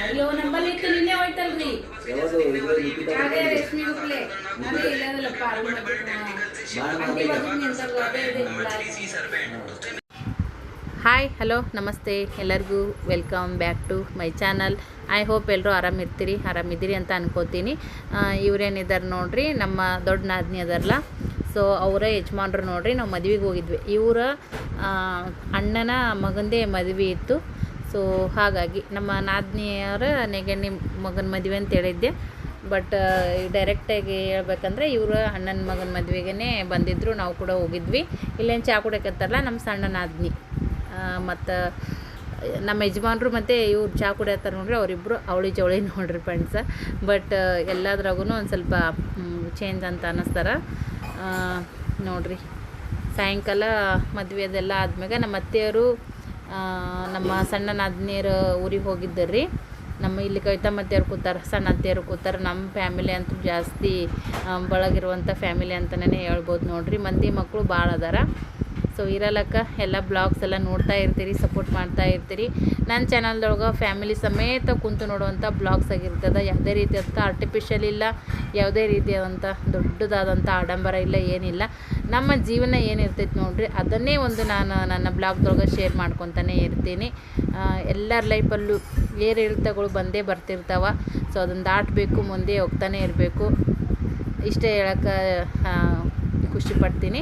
ಅಯ್ಯೋ ನಂಬಲ್ಲಿ ಇತ್ತು ನಿನ್ನೆ ಹೋಯ್ತಲ್ರಿ ಅದೇ ರೇಷ್ಮೆ ಗುಪ್ಲೆ ಅದೇ ಇಲ್ಲದಲ್ಲಪ್ಪ ಹಾಯ್ ಹಲೋ ನಮಸ್ತೆ ಎಲ್ಲರಿಗೂ welcome back to my channel. I hope ಎಲ್ಲರೂ ಆರಾಮಿದ್ದೀರಿ ಅಂತ ಅನ್ಕೋತೀನಿ. ಇವ್ರೇನಿದ್ದಾರೆ ನೋಡ್ರಿ, ನಮ್ಮ ದೊಡ್ಡ ನಾದಿನಿ ಅದಾರಲ್ಲ, ಸೊ ಅವರ ಯಜಮಾನ್ರು ನೋಡ್ರಿ. ನಾವು ಮದುವೆಗೆ ಹೋಗಿದ್ವಿ, ಇವರ ಅಣ್ಣನ ಮಗಂದೇ ಮದುವೆ ಇತ್ತು. ಸೊ ಹಾಗಾಗಿ ನಮ್ಮ ನಾದಿನಿಯವರ ನೆಗಣ್ಣಿ ಮಗನ ಮದುವೆ ಅಂತ ಹೇಳಿದ್ದೆ. ಬಟ್ ಡೈರೆಕ್ಟಾಗಿ ಹೇಳ್ಬೇಕಂದ್ರೆ ಇವರು ಅಣ್ಣನ ಮಗನ ಮದುವೆಗೇ ಬಂದಿದ್ದರು. ನಾವು ಕೂಡ ಹೋಗಿದ್ವಿ. ಇಲ್ಲೇನು ಚಹಾ ಕುಡಿಯಕತ್ತಾರಲ್ಲ ನಮ್ಮ ಸಣ್ಣ ನಾದಿನಿ ಮತ್ತು ನಮ್ಮ ಯಜಮಾನ್ರು ಮತ್ತು ಇವ್ರು ಚಹಾ ಕುಡಿಯತ್ತಾರೆ ನೋಡ್ರಿ. ಅವರಿಬ್ಬರು ಅವಳಿ ಜವಳಿ ನೋಡ್ರಿ ಫ್ರೆಂಡ್ಸ. ಬಟ್ ಎಲ್ಲದ್ರಾಗೂ ಒಂದು ಸ್ವಲ್ಪ ಚೇಂಜ್ ಅಂತ ಅನ್ನಿಸ್ತಾರೆ ನೋಡ್ರಿ. ಸಾಯಂಕಾಲ ಮದುವೆ ಅದೆಲ್ಲ ಆದ್ಮೇಲೆ ನಮ್ಮ ಅತ್ತೆಯವರು ನಮ್ಮ ಸಣ್ಣ ನಾದಿನಿಯರು ಊರಿಗೆ ಹೋಗಿದ್ದರ್ರಿ. ನಮ್ಮ ಇಲ್ಲಿ ಕವಿತಮ್ಮ ಅತ್ತೆಯರು ಕೂತಾರೆ, ಸಣ್ಣ ಅತ್ತೆಯರು ಕೂತಾರೆ. ನಮ್ಮ ಫ್ಯಾಮಿಲಿ ಅಂತೂ ಜಾಸ್ತಿ ಬಳಗಿರುವಂಥ ಫ್ಯಾಮಿಲಿ ಅಂತಲೇ ಹೇಳ್ಬೋದು ನೋಡ್ರಿ. ಮಂದಿ ಮಕ್ಕಳು ಭಾಳ ಅದಾರ. ಸೊ ಇರಲಕ್ಕ ಎಲ್ಲ ಬ್ಲಾಗ್ಸ್ ಎಲ್ಲ ನೋಡ್ತಾ ಇರ್ತೀರಿ, ಸಪೋರ್ಟ್ ಮಾಡ್ತಾ ಇರ್ತೀರಿ. ನನ್ನ ಚಾನಲ್ದೊಳಗೆ ಫ್ಯಾಮಿಲಿ ಸಮೇತ ಕುಂತು ನೋಡುವಂಥ ಬ್ಲಾಗ್ಸ್ ಆಗಿರ್ತದೆ. ಯಾವುದೇ ರೀತಿಯಾದಂಥ ಆರ್ಟಿಫಿಷಿಯಲ್ ಇಲ್ಲ, ಯಾವುದೇ ರೀತಿಯಾದಂಥ ದೊಡ್ಡದಾದಂಥ ಆಡಂಬರ ಇಲ್ಲ, ಏನಿಲ್ಲ. ನಮ್ಮ ಜೀವನ ಏನಿರ್ತೈತೆ ನೋಡ್ರಿ, ಅದನ್ನೇ ಒಂದು ನಾನು ನನ್ನ ಬ್ಲಾಗ್ದೊಳಗೆ ಶೇರ್ ಮಾಡ್ಕೊತಾನೆ ಇರ್ತೀನಿ. ಎಲ್ಲರ ಲೈಫಲ್ಲೂ ಏರಿಳಿತಗಳು ಬಂದೇ ಬರ್ತಿರ್ತಾವೆ. ಸೊ ಅದನ್ನು ದಾಟಬೇಕು, ಮುಂದೆ ಹೋಗ್ತಾನೆ ಇರಬೇಕು. ಇಷ್ಟೇ ಹೇಳೋಕ್ಕೆ ಖುಷಿ ಪಡ್ತೀನಿ.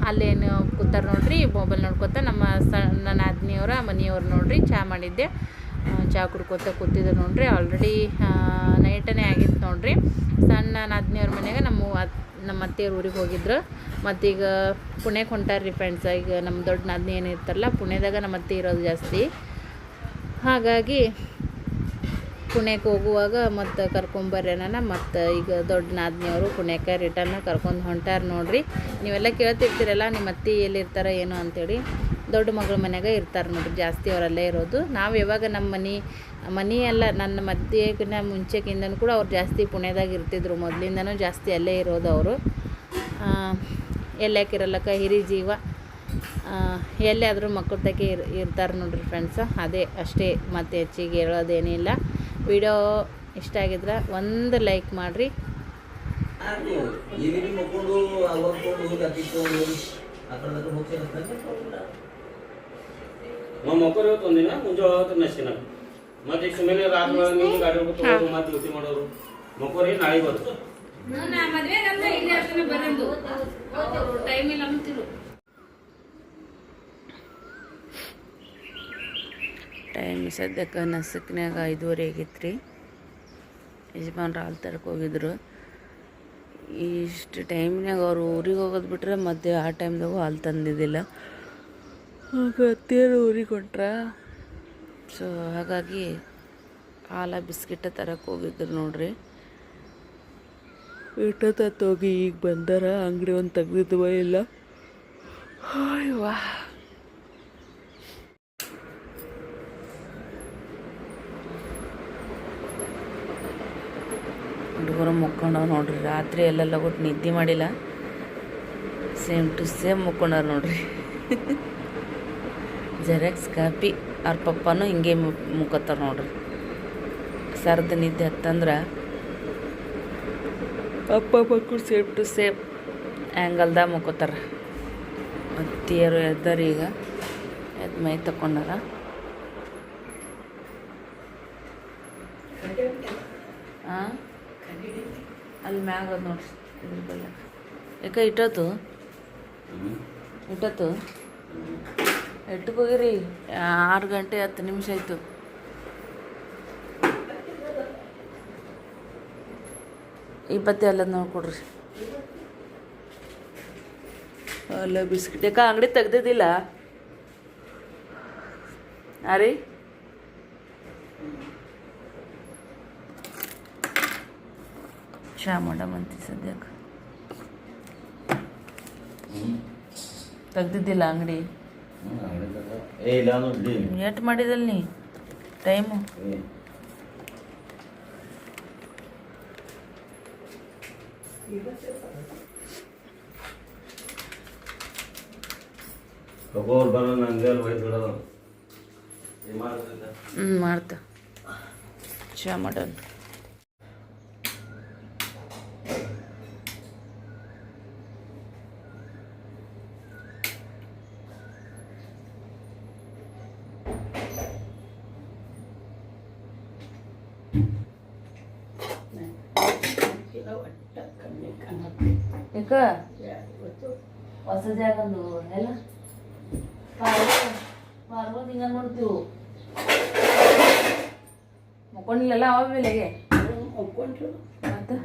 ಅಲ್ಲೇನು ಕೂತಾರೆ ನೋಡ್ರಿ, ಮೊಬೈಲ್ ನೋಡ್ಕೊತ ನಮ್ಮ ಸಣ್ಣ ನಾದಿನಿಯವರ ಮನೆಯವ್ರು ನೋಡ್ರಿ. ಚಹಾ ಮಾಡಿದ್ದೆ, ಚಹಾ ಕುಡ್ಕೊತ ಕೂತಿದ್ರು ನೋಡ್ರಿ. ಆಲ್ರೆಡಿ ನೈಟನೇ ಆಗಿತ್ತು ನೋಡ್ರಿ. ಸಣ್ಣ ನಾದಿನಿಯವ್ರ ಮನೆಯಾಗ ನಮ್ಮ ಅತ್ತೆಯವ್ರ ಊರಿಗೆ ಹೋಗಿದ್ರು. ಮತ್ತೀಗ ಪುಣೆಗೆ ಹೊಂಟಾರ್ರಿ ಫ್ರೆಂಡ್ಸ್. ಈಗ ನಮ್ಮ ದೊಡ್ಡ ನಾದಿನಿ ಏನಿರ್ತಾರಲ್ಲ, ಪುಣೆದಾಗ ನಮ್ಮ ಅತ್ತೆ ಇರೋದು ಜಾಸ್ತಿ. ಹಾಗಾಗಿ ಪುಣೆಗೆ ಹೋಗುವಾಗ ಮತ್ತು ಕರ್ಕೊಂಬರ್ರೇನ. ಮತ್ತು ಈಗ ದೊಡ್ಡ ನಾದಿನಿಯವರು ಪುಣೆಗೆ ರಿಟರ್ನ್ ಕರ್ಕೊಂಡು ಹೊಂಟಾರ ನೋಡ್ರಿ. ನೀವೆಲ್ಲ ಕೇಳ್ತಿರ್ತೀರಲ್ಲ ನಿಮ್ಮ ಅತ್ತೆ ಎಲ್ಲಿರ್ತಾರೆ ಏನು ಅಂಥೇಳಿ. ದೊಡ್ಡ ಮಗಳ ಮನೆಯಾಗ ಇರ್ತಾರೆ ನೋಡ್ರಿ, ಜಾಸ್ತಿ ಅವರಲ್ಲೇ ಇರೋದು. ನಾವು ಯಾವಾಗ ನಮ್ಮ ಮನೆ ಎಲ್ಲ ನನ್ನ ಮದುವೆಗಿನ ಮುಂಚೆಗಿಂದನೂ ಕೂಡ ಅವ್ರು ಜಾಸ್ತಿ ಪುಣೆದಾಗ ಇರ್ತಿದ್ರು. ಮೊದಲಿಂದನೂ ಜಾಸ್ತಿ ಅಲ್ಲೇ ಇರೋದು ಅವರು. ಎಲ್ಲಾಕಿರಲ್ಲಕ್ಕ ಹಿರಿ ಜೀವ, ಎಲ್ಲಾದರೂ ಮಕ್ಕಳ ತಕ್ಕೆ ಇರ್ತಾರೆ ನೋಡ್ರಿ ಫ್ರೆಂಡ್ಸ. ಅದೇ ಅಷ್ಟೇ, ಮತ್ತೆ ಹೆಚ್ಚಿಗೆ ಹೇಳೋದೇನಿಲ್ಲ. ವಿಡಿಯೋ ಇಷ್ಟ ಆಗಿದ್ರೆ ಒಂದು ಲೈಕ್ ಮಾಡಿರಿ. ಟೈಮ್ ಸದ್ಯಕ್ಕೆ ನಸಕ್ನಾಗ 5:30 ಆಗೈತೆ ರೀ. ಯಜಮಾನ್ರು ಹಾಲು ತರಕ್ಕೆ ಹೋಗಿದ್ರು. ಇಷ್ಟು ಟೈಮ್ನಾಗ ಅವ್ರು ಊರಿಗೆ ಹೋಗೋದು ಬಿಟ್ರೆ ಮತ್ತೆ ಆ ಟೈಮ್ದಾಗೂ ಹಾಲು ತಂದಿದ್ದಿಲ್ಲ. ಅತ್ತೆಯರು ಊರಿಗೆ ಹೊಂಟ್ರ. ಸೊ ಹಾಗಾಗಿ ಹಾಲು ಬಿಸ್ಕಿಟ ತರಕ್ಕೆ ಹೋಗಿದ್ರು ನೋಡ್ರಿ. ಇಟ್ಟೊತ್ತು ಹೋಗಿ ಈಗ ಬಂದಾರ. ಅಂಗಡಿ ಒಂದು ತೆಗ್ದಿದ್ವ ಇಲ್ಲ. ವಾ ಹುಡುಗರು ಮುಕ್ಕೊಂಡವ್ ನೋಡ್ರಿ. ರಾತ್ರಿ ಎಲ್ಲೆಲ್ಲ ಕೊಟ್ಟು ನಿದ್ದೆ ಮಾಡಿಲ್ಲ, ಸೇಮ್ ಟು ಸೇಮ್ ಮುಕ್ಕೊಂಡವ್ರು ನೋಡ್ರಿ. ಜೆರಾಕ್ಸ್ ಕಾಪಿ ಅವ್ರ ಪಪ್ಪನೂ ಹಿಂಗೆ ಮುಕ್ಕೋತಾರ ನೋಡ್ರಿ. ಸರ್ದು ನಿದ್ದೆ ಹತ್ತಂದ್ರೆ ಅಪ್ಪ ಮಕ್ಕಳು ಸೇಮ್ ಟು ಸೇಮ್ ಆ್ಯಂಗಲ್ದಾಗ ಮುಕ್ಕೋತಾರ. ಅತ್ತಿಯರು ಎದ್ದಾರ, ಈಗ ಎದ್ದು ಮೈ ತಗೊಂಡಾರ. ಹಾಂ ಅಲ್ಲಿ ಮ್ಯಾಗ ಅದು ನೋಡ್ರಿ, ಇದ್ರ ಯಾಕೆ ಇಟ್ಟತ್ತು ಎಟ್ಟಕ್ಕೆ ಹೋಗಿರಿ? 6 ಗಂಟೆ 10 ನಿಮಿಷ ಆಯಿತು. ಇಪ್ಪತ್ತೇ ಅಲ್ಲದ ನೋಡ್ಕೊಡ್ರಿ. ಅಲ್ಲ ಬಿಸ್ಕಿಟ್ ಯಾಕೆ ಅಂಗಡಿ ತೆಗ್ದಿದ್ದಿಲ್ಲ ರೀ? ಚಹಾ ಮಾಡಮಂತಿ ಸದ್ಯಕ್ಕೆ ತೆಗ್ದಿದ್ದಿಲ್ಲ ಅಂಗಡಿ. ಎಷ್ಟು ಮಾಡಿದಲ್ಲ ನೀ ಟೈಮು? ಕಬೋರ್ ಬರ ನಂಗೆ ಅಲ್ಲಿ ಒಯ್ದು ಬಿಡೋದು ಮಾಡ್ತಾ ಚಾ ಮಾಡೋಣ. ಯಾಕ ಹೊಸ ಜಾಗಂದು ಎಲ್ಲ ಪಾರ್ವತಿ ಹಿಂಗ ನೋಡ್ತೀವಿ ಮುಕ್ಕೊಂಡಿಲ್ಲಲ್ಲ ಅವ ಬೆಲೆಗೆ ಮತ್ತೆ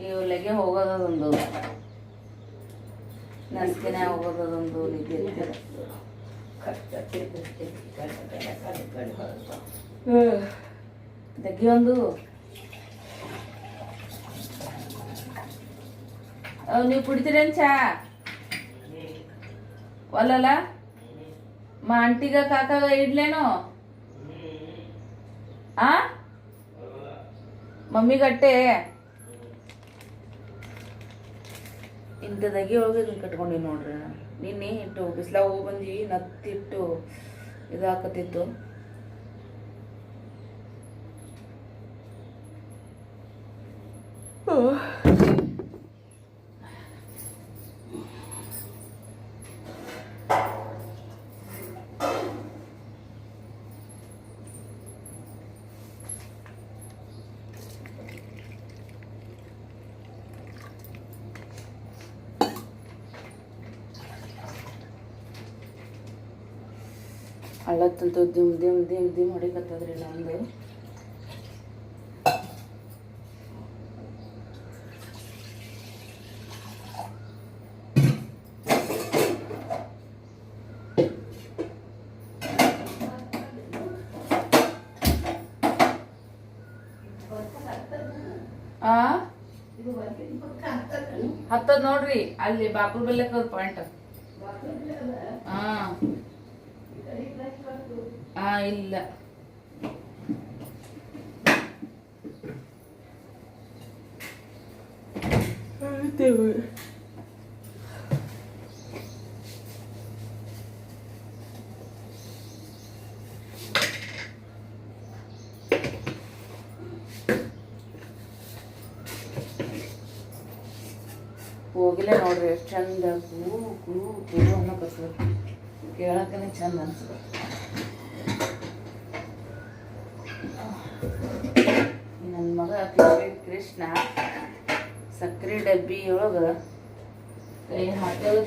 ಇವಲೆಗೆ ಹೋಗೋದೊಂದು ನಸ್ಕಿನ ಹೋಗೋದೊಂದು ನಿದ್ದೆ ತೆಗಿ ಒಂದು ನೀವು ಕುಡಿತೀರೇನು ಚಾ ಒಲ್ಲಲ್ಲ ಮಾ ಆಂಟಿಗ ಕಾಕಾಗ ಇಡ್ಲೇನು ಆ ಮಮ್ಮಿಗಟ್ಟೆ ಇಂಥದಾಗಿ ಒಳಗೆ ಇದನ್ನ ಕಟ್ಕೊಂಡಿ ನೋಡ್ರಿ. ನಿನ್ನೆ ಇಟ್ಟು ಬಿಸ್ಲಾಗ ಹೋಗಿ ಬಂದು ನತ್ತಿಟ್ಟು ಇದಾಕತ್ತಿತ್ತು. ಹಳ್ಳತ್ತಂತೂ ದಿಮ್ ಹೊಡಿಕತ್ತದ್ರಿ ನಮ್ದು. ಹತ್ತದ್ ನೋಡ್ರಿ ಅಲ್ಲಿ ಬಾಕುಲ್ ಬೆಲ್ಲಕ್ಕ ಪಾಯಿಂಟ್. ಇಲ್ಲ ಹೋಗಿಲ್ಲ ನೋಡ್ರಿ ಎಷ್ಟು ಚಂದ ಕೂರು ಕೂರು ಕೂರು ಅನ್ನೋಕತ್ತದ. ಕೇಳಕ್ಕನೆ ಚಂದ ಅನ್ಸದ. ನನ್ನ ಮಗ ಕೃಷ್ಣ ಸಕ್ಕರೆ ಡಬ್ಬಿ ಒಳಗೆ ಕೈ ಹಾಕೋದು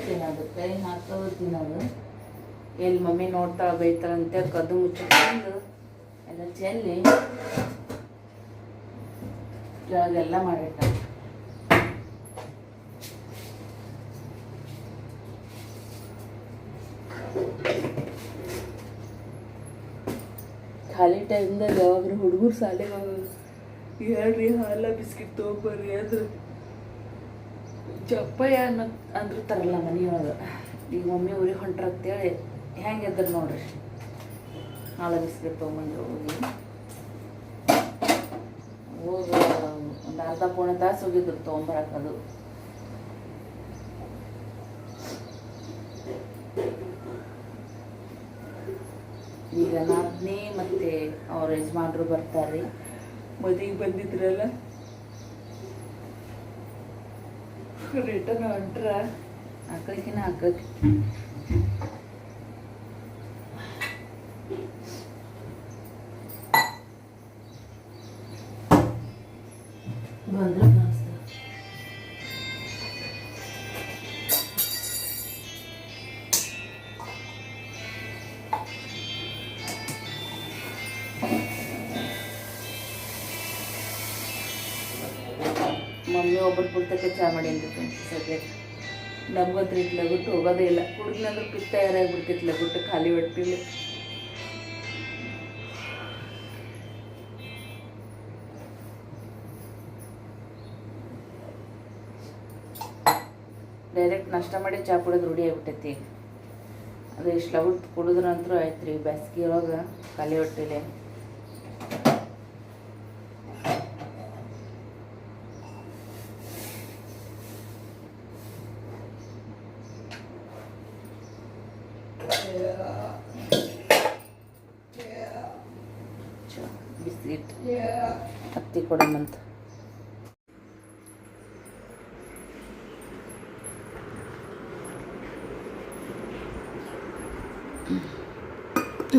ತಿನ್ನೋದು ಎಲ್ಲಿ ಮಮ್ಮಿ ನೋಡ್ತಾಳೆ ಬೈತಾಳಂತೆ ಕದ್ದು ಮುಚ್ಚಿಕೊಂಡು ಎಲ್ಲ ಚೆಲ್ಲಿ ಕೆಳಗೆಲ್ಲ ಮಾಡಿಟ್ಟ. ಖಾಲಿ ಟೈಮ್ದಾಗ ಯಾವಾಗ್ರ ಹುಡುಗರು ಶಾಲೆಗೆ ಹೇಳ್ರಿ ಹಾಲ ಬಿಸ್ಕಿಟ್ ತೊಗೊಬರ್ರಿ ಅಂದ್ರೆ ಚಪ್ಪಯ್ಯ ಅಂದ್ರು ತರಲ್ಲ ಮನೆಯೊಳಗೆ. ಈಗ ಮಮ್ಮಿ ಊರಿಗೆ ಹೊಂಟ್ರಂತೇಳಿ ಹೆಂಗೆ ಎದ್ರು ನೋಡ್ರಿ ಹಾಲ ಬಿಸ್ಕಿಟ್ ತೊಗೊಂಬಂದು ಹೋಗಿ ಒಂದು ಅರ್ಧ ಪೌಣೆ ತಾಸು ಹೋಗಿದ್ರು ತೊಗೊಂಬರಕ್ಕದು. ಈಗ ನಾದ್ನಿ ಮತ್ತು ಅವ್ರ ಯಜಮಾನ್ರು ಬರ್ತಾರೆ. ಮದುವೆಗೆ ಬಂದಿದ್ರಲ್ಲ ರಿಟರ್ನ್ ಹೊಂಟ್ರ ಆಕಳಿಕಿನ ಹಾಕಕ್ಕೆ ಬಂದ್ರೆ ಮಮ್ಮಿ ಒಬ್ಬರು ಪುಸ್ತಕ ಚಾ ಮಾಡಿ ಅಂತ ಸದ್ಯ ನಮ್ಗಂತ್ರ ಇಟ್ಲಾಗುಟ್ಟು ಹೋಗೋದೇ ಇಲ್ಲ. ಹುಡುಗನಂದ್ರೆ ಪಿತ್ತ ಯಾರಾಗ್ಬಿಡ್ತಿತ್ಲಾಗುಟ್ಟು ಖಾಲಿ ಹೊಟ್ಟಿಲಿ. ಡೈರೆಕ್ಟ್ ನಾಷ್ಟ ಮಾಡಿ ಚಾ ಕುಡಿಯೋದು ರೂಢಿ ಆಗ್ಬಿಟ್ಟೈತಿ. ಅದು ಇಷ್ಟು ಲಗುಟ್ ಕುಡಿದ್ರಂತೂ ಆಯ್ತು ರೀ. ಬ್ಯಾಸ್ಗೆ ಒಳಗೆ ಖಾಲಿ ಹೊಟ್ಟಿಲೆ ಬಿಸ್ಕಿಟ್ ಹತ್ತಿ ಕೊಡಮಂತ.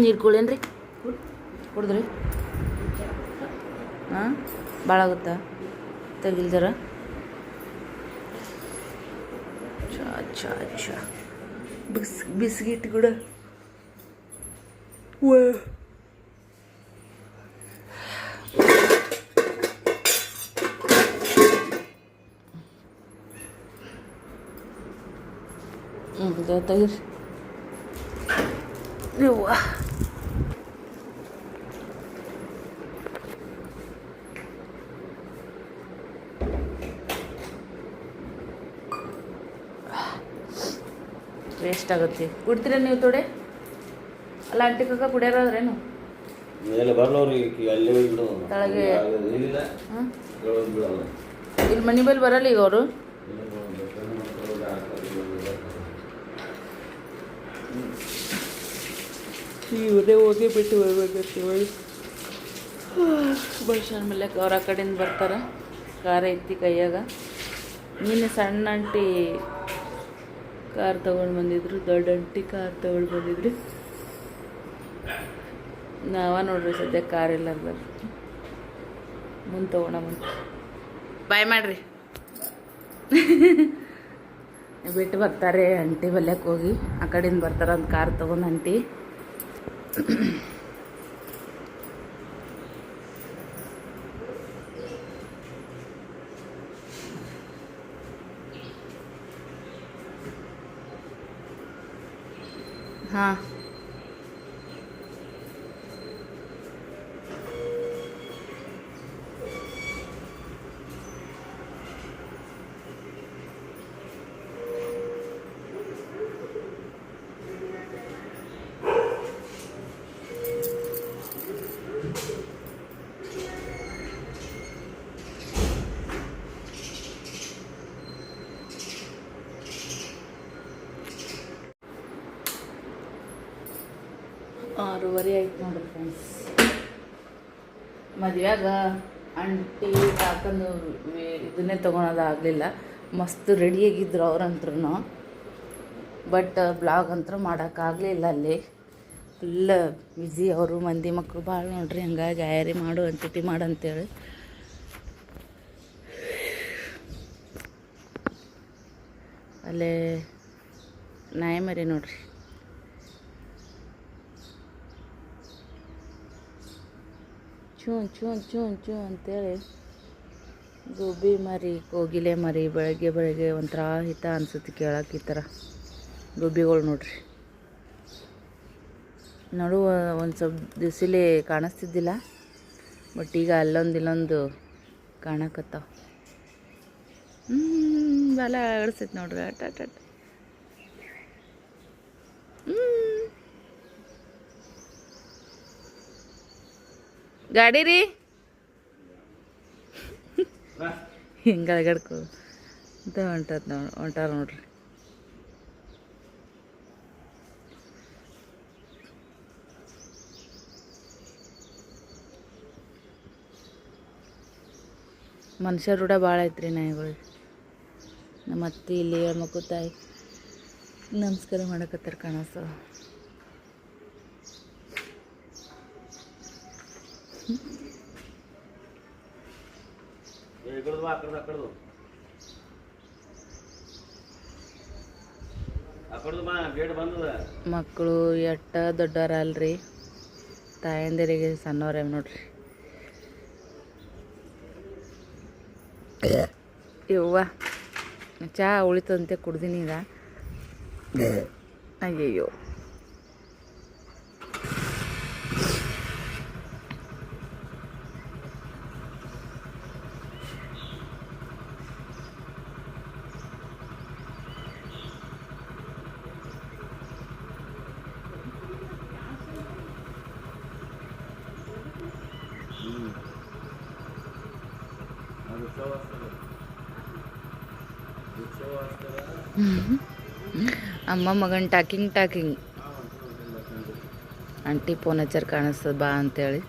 ನೀರು ಕುಳೇನ್ರಿ ಕುಡಿದ್ರಿ? ಹಾಂ, ಭಾಳ ಆಗುತ್ತಾ? ತೆಗಿಲ್ದಾರ ಚಾ ಚಾ ಚಾ ಬಿಸ್ಕಿಟ್ ಕೂಡ ತೆಗೀರಿ. ಯವ್ವ ವೇಸ್ಟ್ ಆಗುತ್ತೆ. ಕುಡ್ತೀರ ನೀವು ತೊಡೆ? ಅಲ್ಲ ಆಂಟಿ ಕಾಕ ಕುಡಿಯೋರೇನು? ಮೇಲೆ ಬರ್ಲವ್ರಿಗೆ ಅಲ್ಲಿ ಹೋಗಿ ಬಿಡು. ತಳಗೆ ಏನಿಲ್ಲ, ಹಾಂ, ಬಿಡೋದು. ಇಲ್ಲಿ ಮನೆ ಮೇಲೆ ಬರಲ್ಲ ಈಗ ಅವರು. ಇವರೇ ಹೋಗಿ ಬಿಟ್ಟು ಬರ್ಬೇಕಂತೀವಿ. ಬಳ್ಸನ್ ಮೇಲೆ ಅವ್ರ ಆ ಕಡೆಯಿಂದ ಬರ್ತಾರೆ. ಕಾರ ಐತಿ ಕೈಯಾಗ. ನಿನ್ನೆ ಸಣ್ಣ ಆಂಟಿ ಕಾರ್ ತೊಗೊಂಡು ಬಂದಿದ್ರು, ದೊಡ್ಡ ಆಂಟಿ ಕಾರ್ ತೊಗೊಂಡು ಬಂದಿದ್ರು. ನಾವ ನೋಡ್ರಿ ಸದ್ಯ ಕಾರ್ ಇಲ್ಲಾರ್ದಾರ. ಮುಂದೆ ತೊಗೊಳ ಮುಂದೆ ಬಾಯ್ ಮಾಡ್ರಿ. ಬಿಟ್ಟು ಬರ್ತಾರೆ ಆಂಟಿ ಬಲ್ಯಕ್ಕೆ ಹೋಗಿ. ಆ ಕಡೆಯಿಂದ ಬರ್ತಾರೆ ಒಂದು ಕಾರ್ ತೊಗೊಂಡು ಆಂಟಿ. ಹಾಂ, ಆರೂವರೆ ಆಯ್ತು ನೋಡ್ರಿ ಫ್ರೆಂಡ್ಸ್. ಮದುವೆಯಾಗ ಆಂಟಿ ಕಾಕಂದು ಇದನ್ನೇ ತೊಗೊಳೋದಾಗಲಿಲ್ಲ. ಮಸ್ತ್ ರೆಡಿಯಾಗಿದ್ರು ಅವ್ರಂತ್ರೂ. ಬಟ್ ಬ್ಲಾಗ್ ಅಂತೂ ಮಾಡೋಕ್ಕಾಗಲಿಲ್ಲ. ಅಲ್ಲಿ ಫುಲ್ ಬ್ಯುಸಿ ಅವರು. ಮಂದಿ ಮಕ್ಕಳು ಭಾಳ ನೋಡ್ರಿ. ಹಂಗಾಗಿ ಆಯರಿ ಮಾಡು ಅಂತಿಟಿ ಮಾಡು ಅಂತೇಳಿ ಅಲ್ಲೇ ನಾಯಿ ಮರಿ ನೋಡ್ರಿ. ಚೂ ಚೂ ಚೂ ಚೂ ಅಂತೇಳಿ ಗೋಬಿ ಮರಿ, ಕೋಗಿಲೆ ಮರಿ. ಬೆಳಗ್ಗೆ ಬೆಳಗ್ಗೆ ಒಂಥರ ಹಿತ ಅನ್ಸುತ್ತೆ ಕೇಳಕ್ಕೆ. ಈ ಥರ ಗೋಬಿಗಳು ನೋಡ್ರಿ. ನಡುವ ಒಂದು ಸ್ವಲ್ಪ ದಿವಸಲೇ ಕಾಣಿಸ್ತಿದ್ದಿಲ್ಲ, ಬಟ್ ಈಗ ಅಲ್ಲೊಂದು ಇಲ್ಲೊಂದು ಕಾಣಕತ್ತಾವ. ಬಾಲ ಆಡಿಸ್ತೈತೆ ನೋಡ್ರಿ. ಅಟ್ ಅಟ್ ಅಟ್ ಗಾಡಿ ರೀ ಹಿಂಗೆ ಅಳಗಡ್ಕೊ ಅಂತ ಹೊಂಟಾರ ನೋಡ್ರಿ. ಮನುಷ್ಯ ರೂಢ ಭಾಳ ಐತ್ರಿ ನಾಯಿಗಳಿಗೆ. ನಮ್ಮ ಅತ್ತಿ ಇಲ್ಲಿ ಹೆಣ್ಮಕ್ಳು ತಾಯಿ ನಮಸ್ಕಾರ ಮಾಡಕತ್ತಾರ ಕಾಣಿಸ್ತವ. ಮಕ್ಕಳು ಎಟ್ಟ ದೊಡ್ಡವ್ರ ಅಲ್ರಿ, ತಾಯಂದಿರಿಗೆ ಸಣ್ಣವ್ರೆ ನೋಡ್ರಿ. ಯವ್ವ ಚಹಾ ಉಳಿತಂತೆ ಕುಡ್ದೀನಿ ಈಗ. ಅಯ್ಯಯ್ಯೋ ಅಮ್ಮ ಮಗನ್ ಟಾಕಿಂಗ್ ಆಂಟಿ ಫೋನ್ ಹಚ್ಚಾರ ಕಾಣಿಸ್ತದ ಬಾ ಅಂತೇಳಿ.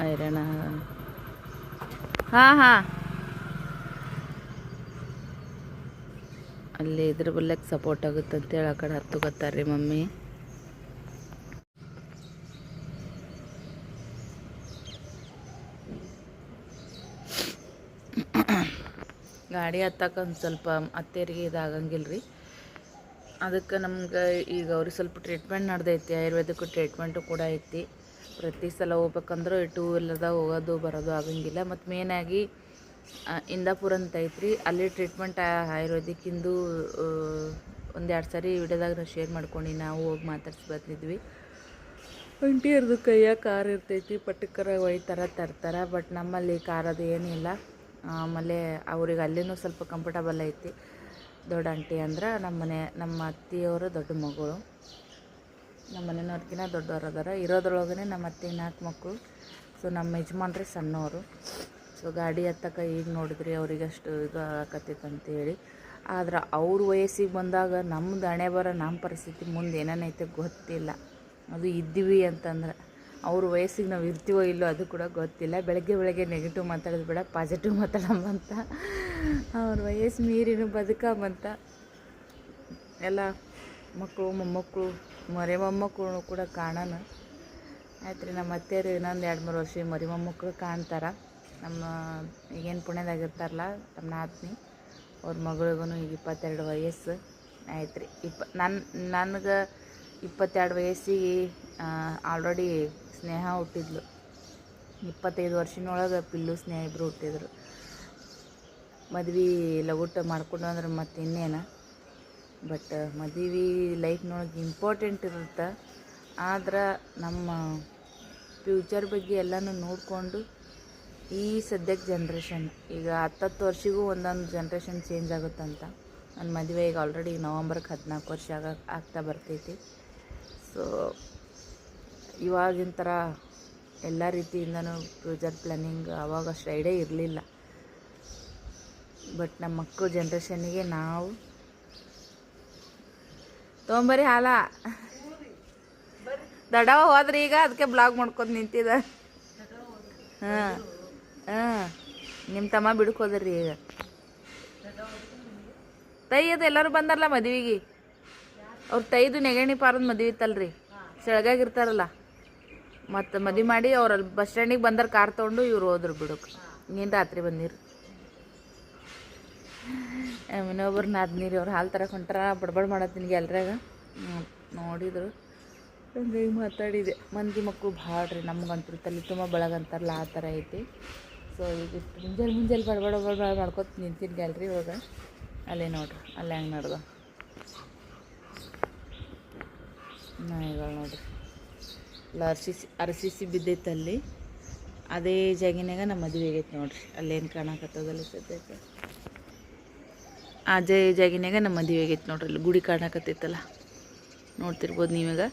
ಐರಣ ಹಾಂ ಅಲ್ಲಿ ಇದ್ರ ಬಲ್ಲಕ್ಕೆ ಸಪೋರ್ಟ್ ಆಗುತ್ತೆ ಅಂತೇಳಿ ಆ ಕಡೆ ಹತ್ತುಗತ್ತಾರ್ರಿ ಮಮ್ಮಿ. ಗಾಡಿ ಹತ್ತಕ್ಕೆ ಒಂದು ಸ್ವಲ್ಪ ಅತ್ತೇರಿಗೆ ಇದಾಗಂಗಿಲ್ಲ ರೀ. ಅದಕ್ಕೆ ನಮ್ಗೆ ಈಗ ಅವ್ರಿಗೆ ಸ್ವಲ್ಪ ಟ್ರೀಟ್ಮೆಂಟ್ ನಡೆದೈತಿ, ಆಯುರ್ವೇದಿಕ್ ಟ್ರೀಟ್ಮೆಂಟು ಕೂಡ ಐತಿ. ಪ್ರತಿ ಸಲ ಹೋಗ್ಬೇಕಂದ್ರೆ ಟೂ ವೀಲರ್ದಾಗ ಹೋಗೋದು ಬರೋದು ಆಗಂಗಿಲ್ಲ. ಮತ್ತು ಮೇನಾಗಿ ಇಂದಾಪುರ ಅಂತ ಐತ್ರಿ, ಅಲ್ಲಿ ಟ್ರೀಟ್ಮೆಂಟ್ ಆಯುರ್ವೇದಿಕ್ಕಿಂದು ಒಂದೆರಡು ಸಾರಿ ವಿಡಿಯೋದಾಗ ಶೇರ್ ಮಾಡ್ಕೊಂಡು ನಾವು ಹೋಗಿ ಮಾತಾಡ್ಸಿ ಬರ್ತಿದ್ವಿ. ಅಂಟಿಯರ್ದು ಕೈಯಾಗ ಕಾರ್ ಇರ್ತೈತಿ, ಪಟ್ಟಕ್ಕರಾಗಿ ಒಯ್ತಾರ ತರ್ತಾರೆ. ಬಟ್ ನಮ್ಮಲ್ಲಿ ಕಾರ್ ಅದು ಏನಿಲ್ಲ. ಆಮೇಲೆ ಅವ್ರಿಗೆ ಅಲ್ಲಿನೂ ಸ್ವಲ್ಪ ಕಂಫರ್ಟಬಲ್ ಐತಿ. ದೊಡ್ಡ ಆಂಟಿ ಅಂದ್ರೆ ನಮ್ಮ ಅತ್ತೆಯವರು ದೊಡ್ಡ ಮಗಳು, ನಮ್ಮ ಮನೆಯವ್ರಿಗಿನ ದೊಡ್ಡವ್ರು ಅದಾರ. ಇರೋದ್ರೊಳಗನೆ ನಮ್ಮ ಅತ್ತೆ 4 ಮಕ್ಕಳು. ಸೊ ನಮ್ಮ ಯಜಮಾನ್ರಿ ಸಣ್ಣವರು. ಸೊ ಗಾಡಿ ಹತ್ತಕ್ಕೆ ಈಗ ನೋಡಿದ್ರಿ ಅವ್ರಿಗೆ ಅಷ್ಟು ಇದು ಆಕತ್ತೈತೆ ಅಂತೇಳಿ. ಆದ್ರೆ ಅವ್ರ ವಯಸ್ಸಿಗೆ ಬಂದಾಗ ನಮ್ಮದು ಹಣೆ ಬರ ನಮ್ಮ ಪರಿಸ್ಥಿತಿ ಮುಂದೆ ಏನೇನೈತೆ ಗೊತ್ತಿಲ್ಲ. ಅದು ಇದ್ದೀವಿ ಅಂತಂದ್ರೆ ಅವ್ರ ವಯಸ್ಸಿಗೆ ನಾವು ಇರ್ತೀವೋ ಇಲ್ಲೋ ಅದು ಕೂಡ ಗೊತ್ತಿಲ್ಲ. ಬೆಳಗ್ಗೆ ನೆಗೆಟಿವ್ ಮಾತಾಡೋದು ಬೇಡ, ಪಾಸಿಟಿವ್ ಮಾತಾಡಂಬಂತ. ಅವ್ರ ವಯಸ್ಸು ಮೀರಿನೂ ಬದುಕಂಬಂತ. ಎಲ್ಲ ಮಕ್ಕಳು ಮೊಮ್ಮಕ್ಕಳು ಮರಿ ಮೊಮ್ಮಕ್ಕಳು ಕೂಡ ಕಾಣೋಣ ಆಯ್ತು ರೀ. ನಮ್ಮ ಅತ್ತೆಯರು ಇನ್ನೊಂದು 2-3 ವರ್ಷ ಮರಿ ಮೊಮ್ಮಕ್ಕಳು ಕಾಣ್ತಾರೆ. ನಮ್ಮ ಈಗೇನು ಪುಣ್ಯದಾಗಿರ್ತಾರಲ್ಲ ನಮ್ಮ ನಾದ್ನಿ, ಅವ್ರ ಮಗಳಿಗೂ ಈಗ 22 ವಯಸ್ಸು ಆಯ್ತು ರೀ. ನನಗೆ 22 ವಯಸ್ಸಿಗೆ ಆಲ್ರೆಡಿ ಸ್ನೇಹ ಹುಟ್ಟಿದ್ಲು. 25 ವರ್ಷನೊಳಗೆ ಪಿಲ್ಲು ಸ್ನೇಹ ಇಬ್ಬರು ಹುಟ್ಟಿದ್ರು. ಮದ್ವೆ ಲಗುಟ ಮಾಡ್ಕೊಂಡು ಅಂದ್ರೆ ಮತ್ತು ಇನ್ನೇನು. ಬಟ್ ಮದುವೆ ಲೈಫ್ನೊಳಗೆ ಇಂಪಾರ್ಟೆಂಟ್ ಇರುತ್ತೆ. ಆದ್ರೆ ನಮ್ಮ ಫ್ಯೂಚರ್ ಬಗ್ಗೆ ಎಲ್ಲನೂ ನೋಡಿಕೊಂಡು ಈ ಸದ್ಯಕ್ಕೆ ಜನ್ರೇಷನ್ ಈಗ 10 ವರ್ಷಿಗೂ ಒಂದೊಂದು ಜನ್ರೇಷನ್ ಚೇಂಜ್ ಆಗುತ್ತಂತ. ನನ್ನ ಮದುವೆ ಈಗ ಆಲ್ರೆಡಿ ನವಂಬರ್ಗೆ 14 ವರ್ಷ ಆಗ್ತಾ ಬರ್ತೈತಿ. ಸೊ ಇವಾಗಿನ ಥರ ಎಲ್ಲ ರೀತಿಯಿಂದನೂ ಫ್ಯೂಚರ್ ಪ್ಲ್ಯಾನಿಂಗ್ ಆವಾಗ ಅಷ್ಟು ಐಡಿಯಾ ಇರಲಿಲ್ಲ. ಬಟ್ ನಮ್ಮ ಮಕ್ಕಳು ಜನ್ರೇಷನ್ನಿಗೆ ನಾವು ತೊಗೊಂಬರಿ ಹಾಲ ದಡವ ಹೋದ್ರಿ ಈಗ ಅದಕ್ಕೆ ಬ್ಲಾಗ್ ಮಾಡ್ಕೊಂಡು ನಿಂತಿದ. ನಿಮ್ಮ ತಮ್ಮ ಬಿಡಕ್ಕೆ ಹೋದ್ರಿ ಈಗ. ತೈಯದು ಎಲ್ಲರೂ ಬಂದಾರಲ್ಲ ಮದುವೆಗೆ. ಅವ್ರು ತೈದು ನೆಗಣಿ ಪಾರದ ಮದುವೆ ಇತ್ತಲ್ರಿ, ಸೆಳಗಾಗಿರ್ತಾರಲ್ಲ. ಮತ್ತು ಮದುವೆ ಮಾಡಿ ಅವ್ರಲ್ಲಿ ಬಸ್ ಸ್ಟ್ಯಾಂಡಿಗೆ ಬಂದಾರ ಕಾರ್ ತೊಗೊಂಡು. ಇವ್ರು ಹೋದ್ರು ಬಿಡೋಕೆ. ನೀನು ರಾತ್ರಿ ಬಂದಿರು. ಇನ್ನೊಬ್ರು ನಾದ್ನೀರಿ ಅವ್ರು ಹಾಲು ತರಕ್ಕೆ ಹೊಂಟಾರ. ಬಡಬಡ್ ಮಾಡತ್ತೀನಿ ಎಲ್ರಾಗ ನೋಡಿದ್ರು. ಹಂಗಾಗಿ ಮಾತಾಡಿದೆ. ಮಂದಿ ಮಕ್ಕಳು ಭಾಳ ರೀ. ನಮ್ಗಂತೂ ತಲೆ ತುಂಬ ಬೆಳಗಂತಾರಲ್ಲ ಆ ಥರ ಐತಿ. ಸೊ ಈಗ ಮುಂಜಾನೆ ಬಡಬಡ ಮಾಡ್ಕೊತ ನಿಂತೀನಿ ಗ್ಯಾಲ್ರಿ ಇವಾಗ. ಅಲ್ಲೇ ನೋಡ್ರಿ, ಅಲ್ಲೇ ಹೆಂಗೆ ನಡ್ದ ನಾಯಿಗಳು ನೋಡ್ರಿ. RCC ಬಿದ್ದೈತಲ್ಲಿ. ಅದೇ ಜಾಗಿನಾಗ ನಮ್ಮ ಮದುವೆ ಆಗೈತೆ ನೋಡ್ರಿ. ಅಲ್ಲೇನು ಕಾಣಕತ್ತದಲ್ಲ ಸದ್ಯಕ್ಕೆ. ಅದೇ ಜಾಗಿನಾಗ ನಮ್ಮ ಮದುವೆ ಆಗೈತೆ ನೋಡ್ರಿ. ಅಲ್ಲಿ ಗುಡಿ ಕಾಣಕತ್ತೈತಲ್ಲ, ನೋಡ್ತಿರ್ಬೋದು ನೀವೀಗ.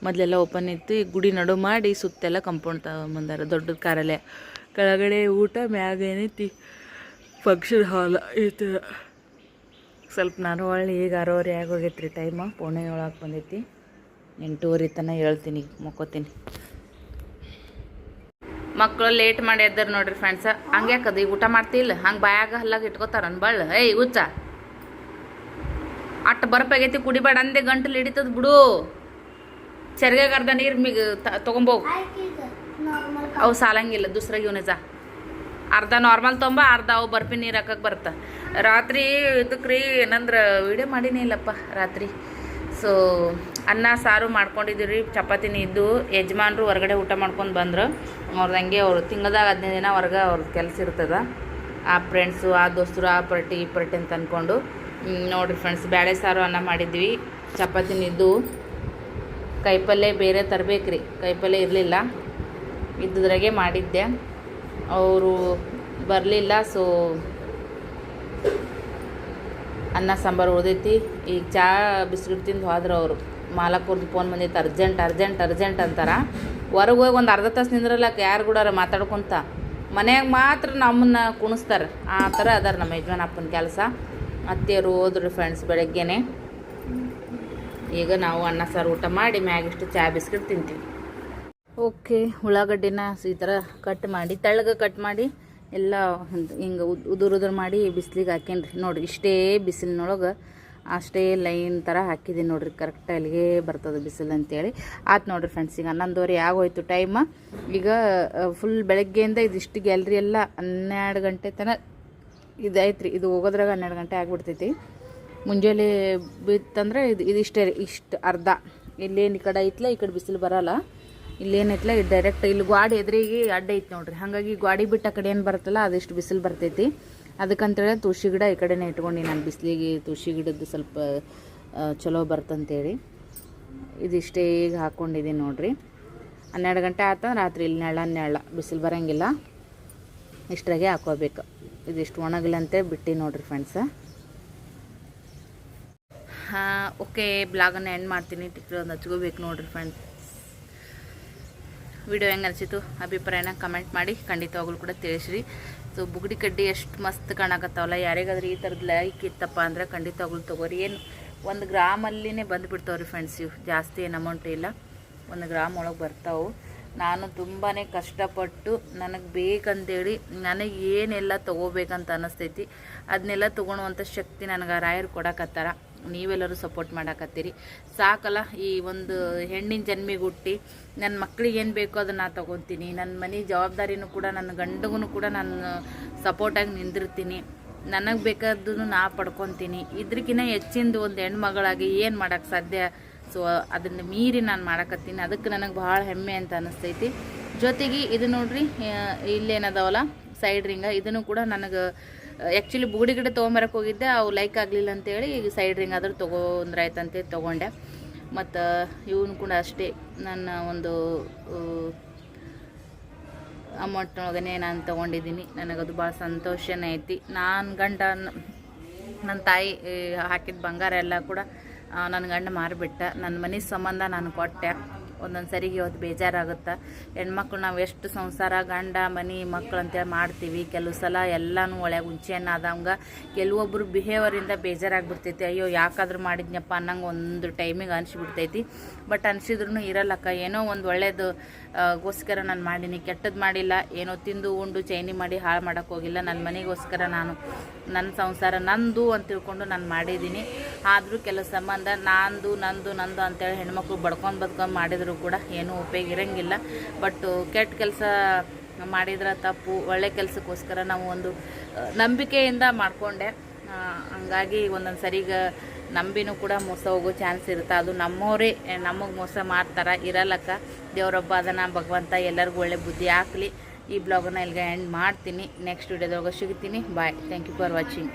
ಮೊದಲೆಲ್ಲ ಓಪನ್ ಇತ್ತು. ಈ ಗುಡಿ ನಡು ಮಾಡಿ ಸುತ್ತೆಲ್ಲ ಕಂಪೌಂಡ್ ತಗೊಂಬಂದಾರ. ದೊಡ್ಡದ ಕಾರಲ್ಲೇ ಕೆಳಗಡೆ ಊಟ, ಮ್ಯಾಗ ಏನೈತಿ ಫಂಕ್ಷನ್ ಹಾಲ್ ಐತೆ. ಸ್ವಲ್ಪ ನಾನು ಒಳ್ಳೆ ಈಗ 6:30 ಆಗೋಗೈತೆ ರೀ ಟೈಮು. 7:45 ಬಂದೈತಿ. 8:30 ತನಕ ಹೇಳ್ತೀನಿ, ಮಕ್ಕೋತೀನಿ. ಮಕ್ಕಳು ಲೇಟ್ ಮಾಡಿ ಎದ್ದಾರ ನೋಡ್ರಿ ಫ್ರೆಂಡ್ಸ. ಹಂಗೆ ಯಾಕದು ಈಗ ಊಟ ಮಾಡ್ತಿಲ್ಲ, ಹಂಗೆ ಬಾಯಾಗ ಹಲ್ಲಾಗ ಇಟ್ಕೋತಾರ ಬಳ್ಳ. ಏಯ್ ಹುಚ್ಚ, ಅಟ್ಟು ಬರ್ಪಾಗೈತಿ ಕುಡಿಬೇಡ ಅಂದೆ, ಗಂಟಲು ಹಿಡಿತದ ಬಿಡು. ಸೆರ್ಗಾಗ ಅರ್ಧ ನೀರು ತೊಗೊಂಬೋಗು. ಅವು ಸಾಲಂಗಿಲ್ಲ ದುಸ್ರಾಗ ಇವನೇ ಜಾ. ಅರ್ಧ ನಾರ್ಮಲ್ ತೊಂಬ, ಅರ್ಧ ಅವು ಬರ್ಪಿ ನೀರು ಹಾಕಕ್ಕೆ ಬರ್ತ. ರಾತ್ರಿ ಇದಕ್ಕೆ ರೀ ಏನಂದ್ರೆ ವಿಡಿಯೋ ಮಾಡೀನಿ ಇಲ್ಲಪ್ಪ ರಾತ್ರಿ. ಸೊ ಅನ್ನ ಸಾರು ಮಾಡ್ಕೊಂಡಿದ್ದೀವಿ ರೀ. ಚಪಾತಿನಿ ಇದ್ದು ಯಜಮಾನ್ರು ಹೊರಗಡೆ ಊಟ ಮಾಡ್ಕೊಂಡು ಬಂದರು. ಅವ್ರದ್ದು ಹಂಗೆ ಅವ್ರು ತಿಂಗಳದಾಗ 15 ದಿನ ಹೊರಗೆ ಅವ್ರದ್ದು ಕೆಲಸ ಇರ್ತದೆ. ಆ ಫ್ರೆಂಡ್ಸು, ಆ ದೋಸ್ತರು, ಆ ಪಾರ್ಟಿ ಈ ಪಾರ್ಟಿ ಅಂತ ಅಂದ್ಕೊಂಡು ನೋಡಿರಿ ಫ್ರೆಂಡ್ಸ್. ಬೇಳೆ ಸಾರು ಅನ್ನ ಮಾಡಿದ್ವಿ. ಚಪಾತಿನ ಇದ್ದು. ಕೈಪಲ್ಯ ಬೇರೆ ತರಬೇಕ್ರಿ, ಕೈಪಲ್ಯ ಇರಲಿಲ್ಲ, ಇದ್ದುದ್ರಾಗೆ ಮಾಡಿದ್ದೆ. ಅವರು ಬರಲಿಲ್ಲ. ಸೊ ಅನ್ನ ಸಾಂಬಾರು ಉಳ್ದೈತಿ. ಈಗ ಚಹಾ ಬಿಸ್ಕಿಟ್ ತಿಂದು ಹೋದ್ರು ಅವರು. ಮಾಲಕವ್ರದ್ದು ಫೋನ್ ಬಂದಿತ್ತು, ಅರ್ಜೆಂಟ್ ಅರ್ಜೆಂಟ್ ಅರ್ಜೆಂಟ್ ಅಂತಾರೆ. ಹೊರಗೆ ಹೋಗಿ ಒಂದು ಅರ್ಧ ತಾಸು ನಿಂದ್ರಲ್ಲಕ ಯಾರು ಕೂಡ ಮಾತಾಡ್ಕೊತ, ಮನ್ಯಾಗ ಮಾತ್ರ ನಮ್ಮನ್ನು ಕುಣಿಸ್ತಾರೆ. ಆ ಥರ ಅದಾರ ನಮ್ಮ ಯಜಮಾನಪ್ಪನ ಕೆಲಸ. ಅತ್ತೆಯರು ಹೋದ್ರು ಫ್ರೆಂಡ್ಸ್ ಬೆಳಗ್ಗೆನೆ. ಈಗ ನಾವು ಅನ್ನ ಸಾರು ಊಟ ಮಾಡಿ ಮ್ಯಾಗಿಷ್ಟು ಚಹಾ ಬಿಸ್ಕಿಟ್ ತಿಂತೀವಿ. ಓಕೆ, ಉಳ್ಳಾಗಡ್ಡಿನ ಈ ಥರ ಕಟ್ ಮಾಡಿ ತೆಳ್ಳಗೆ ಕಟ್ ಮಾಡಿ ಎಲ್ಲ ಹಿಂಗೆ ಉದುರು ಮಾಡಿ ಬಿಸಿಲಿಗೆ ಹಾಕೇನ್ರಿ. ನೋಡಿರಿ ಇಷ್ಟೇ ಬಿಸಿಲಿನೊಳಗೆ ಅಷ್ಟೇ ಲೈನ್ ಥರ ಹಾಕಿದ್ದೀನಿ ನೋಡಿರಿ. ಕರೆಕ್ಟ್ ಅಲ್ಲಿಗೆ ಬರ್ತದೆ ಬಿಸಿಲು ಅಂತೇಳಿ ಆಯ್ತು ನೋಡಿರಿ ಫ್ರೆಂಡ್ಸ್. ಈಗ 11:30 ಆಗೋಯ್ತು ಟೈಮ್. ಈಗ ಫುಲ್ ಬೆಳಗ್ಗೆಯಿಂದ ಇದಿಷ್ಟು ಗ್ಯಾಲ್ರಿ ಎಲ್ಲ 12 ಗಂಟೆ ತನಕ ಇದಾಯ್ತು ರೀ. ಇದು ಹೋಗೋದ್ರಾಗ 12 ಗಂಟೆ ಆಗಿಬಿಡ್ತೈತಿ. ಮುಂಜಾನೆ ಬಿತ್ತಂದ್ರೆ ಇದಿಷ್ಟೇ ರೀ, ಇಷ್ಟು ಅರ್ಧ. ಇಲ್ಲೇನು ಈ ಕಡೆ ಐತ್ಲ, ಈ ಕಡೆ ಬಿಸಿಲು ಬರೋಲ್ಲ. ಇಲ್ಲೇನೈತ್ಲ ಇದು ಡೈರೆಕ್ಟ್ ಇಲ್ಲಿ ಗಾಡಿ ಎದುರಿಗೆ ಅಡ್ಡ ಐತೆ ನೋಡ್ರಿ. ಹಾಗಾಗಿ ಗಾಡಿ ಬಿಟ್ಟು ಆ ಕಡೆ ಏನು ಬರುತ್ತಲ್ಲ ಅದಿಷ್ಟು ಬಿಸಿಲು ಬರ್ತೈತಿ. ಅದಕ್ಕಂತೇಳಿ ತುಳಸಿ ಗಿಡ ಈ ಕಡೆನೇ ಇಟ್ಕೊಂಡು ನಾನು ಬಿಸಿಲಿಗೆ ತುಳಸಿ ಗಿಡದ್ದು ಸ್ವಲ್ಪ ಚಲೋ ಬರ್ತಂತೇಳಿ ಇದಿಷ್ಟೇ ಈಗ ಹಾಕ್ಕೊಂಡಿದ್ದೀನಿ ನೋಡಿರಿ. 12 ಗಂಟೆ ಆಯ್ತು ರಾತ್ರಿ ಇಲ್ಲಿ ನೆಳ ಬಿಸಿಲು ಬರೋಂಗಿಲ್ಲ, ಇಷ್ಟ್ರಾಗೆ ಹಾಕೋಬೇಕು. ಇದಿಷ್ಟು ಒಣಗಲಿ ಅಂತೇಳಿ ಬಿಟ್ಟು ನೋಡಿರಿ ಫ್ರೆಂಡ್ಸ. ಓಕೆ, ಬ್ಲಾಗನ್ನು ಎಂಡ್ ಮಾಡ್ತೀನಿ. ಟಿಕ್ರಿ ಒಂದು ಹಚ್ಕೋಬೇಕು ನೋಡಿರಿ ಫ್ರೆಂಡ್ಸ್. ವಿಡಿಯೋ ಹೆಂಗೆ ಅನಿಸಿತು ಅಭಿಪ್ರಾಯನ ಕಮೆಂಟ್ ಮಾಡಿ ಖಂಡಿತವಾಗ್ಲೂ ಕೂಡ ತಿಳಿಸ್ರಿ. ಸೊ ಬುಗುಡಿ ಕಡ್ಡಿ ಎಷ್ಟು ಮಸ್ತ್ ಕಾಣಕತ್ತಾವಲ್ಲ. ಯಾರಿಗಾದ್ರೂ ಈ ಥರದ್ದು ಲೈಕ್ ಇತ್ತಪ್ಪ ಅಂದರೆ ಖಂಡಿತವಾಗ್ಲೂ ತೊಗೋರಿ. ಏನು 1 ಗ್ರಾಮಲ್ಲಿನೇ ಬಂದುಬಿಡ್ತಾವ್ರಿ ಫ್ರೆಂಡ್ಸ್. ಇವು ಜಾಸ್ತಿ ಏನು ಅಮೌಂಟ್ ಇಲ್ಲ, 1 ಗ್ರಾಮ್ ಒಳಗೆ ಬರ್ತಾವೆ. ನಾನು ತುಂಬಾ ಕಷ್ಟಪಟ್ಟು ನನಗೆ ಬೇಕಂತೇಳಿ ನನಗೆ ಏನೆಲ್ಲ ತೊಗೋಬೇಕಂತ ಅನ್ನಿಸ್ತೈತಿ ಅದನ್ನೆಲ್ಲ ತೊಗೊಳುವಂಥ ಶಕ್ತಿ ನನಗೆ ರಾಯರು ಕೊಡಕತ್ತಾರ. ನೀವೆಲ್ಲರೂ ಸಪೋರ್ಟ್ ಮಾಡಕತ್ತೀರಿ ಸಾಕಲ್ಲ. ಈ ಒಂದು ಹೆಣ್ಣಿನ ಜನ್ಮಿಗೆ ಹುಟ್ಟಿ ನನ್ನ ಮಕ್ಳಿಗೆ ಏನು ಬೇಕೋ ಅದನ್ನು ನಾನು ತೊಗೊತೀನಿ. ನನ್ನ ಮನೆ ಜವಾಬ್ದಾರಿನೂ ಕೂಡ ನನ್ನ ಗಂಡಗೂ ಕೂಡ ನಾನು ಸಪೋರ್ಟಾಗಿ ನಿಂದಿರ್ತೀನಿ. ನನಗೆ ಬೇಕಾದನ್ನು ನಾ ಪಡ್ಕೊತೀನಿ. ಇದ್ರಕ್ಕಿಂತ ಹೆಚ್ಚಿಂದು ಒಂದು ಹೆಣ್ಮಗಳಾಗಿ ಏನು ಮಾಡೋಕ್ಕೆ ಸಾಧ್ಯ? ಸೊ ಅದನ್ನು ಮೀರಿ ನಾನು ಮಾಡಕತ್ತೀನಿ. ಅದಕ್ಕೆ ನನಗೆ ಭಾಳ ಹೆಮ್ಮೆ ಅಂತ ಅನ್ನಿಸ್ತೈತಿ. ಜೊತೆಗೆ ಇದು ನೋಡ್ರಿ, ಇಲ್ಲೇನದಾವಲ್ಲ ಸೈಡ್ ರಿಂಗ, ಇದನ್ನು ಕೂಡ ನನಗೆ ಆ್ಯಕ್ಚುಲಿ ಬುಗುಡಿ ಗಿಡ ತೊಗೊಂಬರಕ್ಕೆ ಹೋಗಿದ್ದೆ, ಅವು ಲೈಕ್ ಆಗಲಿಲ್ಲ ಅಂತೇಳಿ ಈಗ ಸೈಡ್ ರಿಂಗ್ ಆದರೂ ತೊಗೊಂಡ್ರಾಯ್ತಂತೇಳಿ ತೊಗೊಂಡೆ. ಮತ್ತು ಇವನು ಕೂಡ ಅಷ್ಟೇ ನನ್ನ ಒಂದು ಅಮೌಂಟ್ನೊಳಗನೆ ನಾನು ತೊಗೊಂಡಿದ್ದೀನಿ. ನನಗದು ಭಾಳ ಸಂತೋಷನೇ ಐತಿ. ನನ್ನ ಗಂಡ ನನ್ನ ತಾಯಿ ಹಾಕಿದ ಬಂಗಾರ ಎಲ್ಲ ಕೂಡ ನನ್ನ ಗಂಡ ಮಾರಿಬಿಟ್ಟ. ನನ್ನ ಮನೆ ಸಂಬಂಧ ನಾನು ಕೊಟ್ಟೆ. ಒಂದೊಂದು ಸರಿಗೆ ಇವತ್ತು ಬೇಜಾರಾಗುತ್ತೆ. ಹೆಣ್ಮಕ್ಳು ನಾವು ಎಷ್ಟು ಸಂಸಾರ ಗಂಡ ಮನೆ ಮಕ್ಳು ಅಂತೇಳಿ ಮಾಡ್ತೀವಿ, ಕೆಲವು ಸಲ ಎಲ್ಲನೂ ಒಳಗೆ ಆದಂಗೆ ಕೆಲವೊಬ್ಬರು ಬಿಹೇವರಿಂದ ಬೇಜಾರಾಗಿಬಿಡ್ತೈತಿ. ಅಯ್ಯೋ ಯಾಕಾದ್ರೂ ಮಾಡಿದ್ನಪ್ಪ ಅನ್ನಂಗೆ ಒಂದು ಟೈಮಿಗೆ ಅನಿಸ್ಬಿಡ್ತೈತಿ. ಬಟ್ ಅನಿಸಿದ್ರೂ ಇರಲ್ಲಕ್ಕ, ಏನೋ ಒಂದು ಒಳ್ಳೇದು ಗೋಸ್ಕರ ನಾನು ಮಾಡೀನಿ, ಕೆಟ್ಟದ್ದು ಮಾಡಿಲ್ಲ. ಏನೋ ತಿಂದು ಉಂಡು ಚೈನಿ ಮಾಡಿ ಹಾಳು ಮಾಡೋಕ್ಕೆ ಹೋಗಿಲ್ಲ. ನನ್ನ ಮನೆಗೋಸ್ಕರ ನಾನು ನನ್ನ ಸಂಸಾರ ನಂದು ಅಂತ ತಿಳ್ಕೊಂಡು ನಾನು ಮಾಡಿದ್ದೀನಿ. ಆದರೂ ಕೆಲವು ಸಂಬಂಧ ನಂದು ಅಂತೇಳಿ ಹೆಣ್ಮಕ್ಳು ಬಡ್ಕೊಂಡು ಮಾಡಿದ್ರು ಕೂಡ ಏನೂ ಉಪಯೋಗ ಇರೋಂಗಿಲ್ಲ. ಬಟ್ ಕೆಟ್ಟ ಕೆಲಸ ಮಾಡಿದ್ರೆ ತಪ್ಪು, ಒಳ್ಳೆ ಕೆಲಸಕ್ಕೋಸ್ಕರ ನಾವು ಒಂದು ನಂಬಿಕೆಯಿಂದ ಮಾಡಿಕೊಂಡೆ. ಹಂಗಾಗಿ ಒಂದೊಂದು ಸರಿಗೆ ನಂಬಿನೂ ಕೂಡ ಮೋಸ ಹೋಗೋ ಚಾನ್ಸ್ ಇರುತ್ತೆ. ಅದು ನಮ್ಮವರೇ ನಮಗೆ ಮೋಸ ಮಾಡ್ತಾರೆ, ಇರಲ್ಲಕ್ಕ. ದೇವರೊಬ್ಬ ಅದನ್ನು ಭಗವಂತ ಎಲ್ಲರಿಗೂ ಒಳ್ಳೆ ಬುದ್ಧಿ ಹಾಕಲಿ. ಈ ಬ್ಲಾಗನ್ನು ಇಲ್ಲಿಗೆ ಎಂಡ್ ಮಾಡ್ತೀನಿ. ನೆಕ್ಸ್ಟ್ ವಿಡಿಯೋದೊಳಗೆ ಸಿಗ್ತೀನಿ. Bye. Thank you for watching.